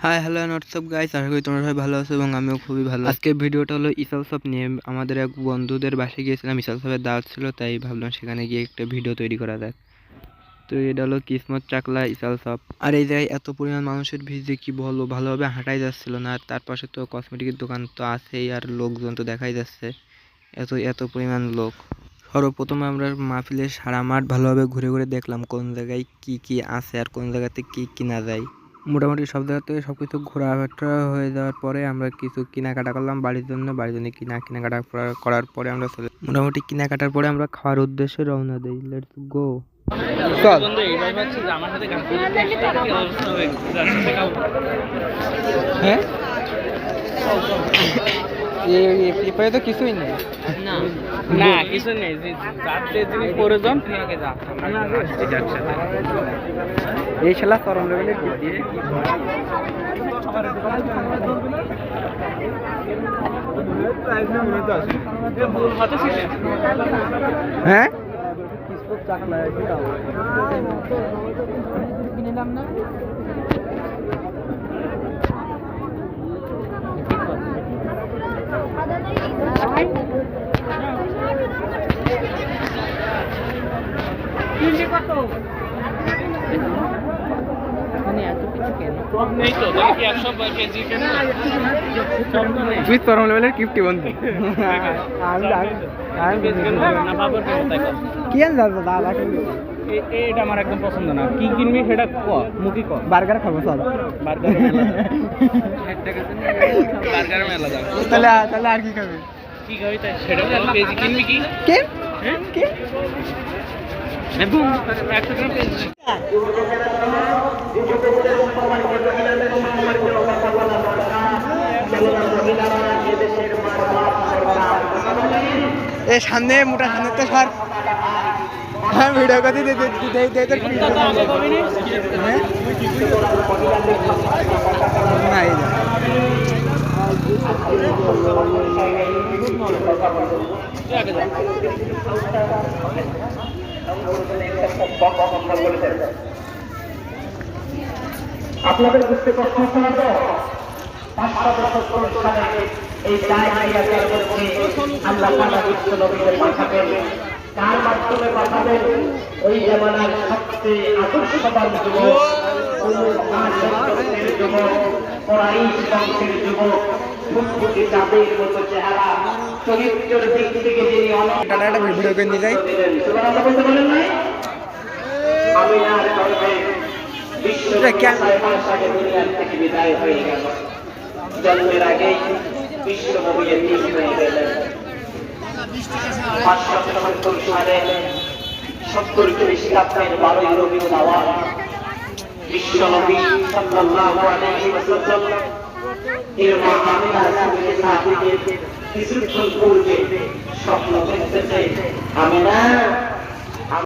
Hi hello WhatsApp guys, আশা করি তোমরা সবাই ভালো আছো এবং আমিও খুবই ভালো। আজকের ভিডিওটা হলো ইসাল শপ নিয়ে। আমাদের এক বন্ধুদের বাসায় গিয়েছিলাম, ইসাল শপের দাওয়াত ছিল, তাই ভাবলাম সেখানে গিয়ে একটা ভিডিও তৈরি করা যাক। তো এটা হলো কিসমত চাকলা ইসাল শপ। আর এই জায়গায় এত পরিমাণ মানুষের ভিড় যে কি বলবো, ভালোভাবে হাঁটাই যাচ্ছিল না। আর তার পাশে তো কসমেটিকের দোকান তো আছেই, আর লোকজন তো দেখাই যাচ্ছে, এত এত পরিমাণ লোক। সর্বপ্রথমে আমরা মাহফিলের সারা মাঠ ভালোভাবে ঘুরে ঘুরে দেখলাম কোন জায়গায় কি কি আছে আর কোন জায়গাতে কি কিনা যায়। মোটামুটি সব জায়গা থেকে সব কিছু ঘোরাফেরা হয়ে যাওয়ার পরে আমরা কিছু কেনাকাটা করলাম বাড়ির জন্য কেনাকাটা করার পরে আমরা মোটামুটি কেনাকাটার পরে আমরা খাওয়ার উদ্দেশ্যে রওনা দিই। Let's go. চল। হ্যাঁ, এরপরে তো কিছুই নেই। না কিছু নেই, যে জিনিস প্রয়োজন এই খেলা চরম লেভেলের। হ্যাঁ, কিনলাম না। তুই চরম লেভেলের কিপ্টি বন্ধু। কি আনছো দাদা? এটা আমার একদম পছন্দ না। কি কিনবি সেটা মুখি কর। বার্গার খাবো, চল। বার্গার মেলা যাও। তাহলে তাহলে আর কি খাবে? কি খাবি তাই সেটা পেজি কিনবি কি? কে কে? 100 গ্রাম পেজি। এ সামনে মোটা সামনে তো সর। হ্যাঁ, ভিডিও করতে দে দে দে দে দে। হ্যাঁ না, এই যা আপনাদের বুঝতে কষ্ট হচ্ছে না তো? 570 সালে এই জায়গার মধ্যে আল্লাহ তাআলা বিশ্ব নবীদের পাঠাবেন। কার মাধ্যমে পাঠাবেন? ওই জামানার সবচেয়ে আদর্শবান যুবক, বংশের যুবক, কুরাইশ বংশের যুবক, ফুটফুটে চাঁদের মতো চেহারা, চরিত্রের দিক থেকে যিনি অনেক ভিডিও করে নিয়ে যাই। সুবহানাল্লাহ বলতে বলেন নাই? আমি আর করবে দুনিয়ার থেকে বিদায় হয়ে গেল। জন্মের আগেই বিশ্বনবী ঠিক হয়ে গেলেন। 570 সালে 70 খ্রিস্টাব্দের 12 রবিউল আওয়াল বিশ্বনবী সাল্লাল্লাহু আলাইহি ওয়াসাল্লাম এর মাধ্যমে রাসূলের সাথে কিছুক্ষণ পূর্বে স্বপ্ন দেখতেছে আমিনা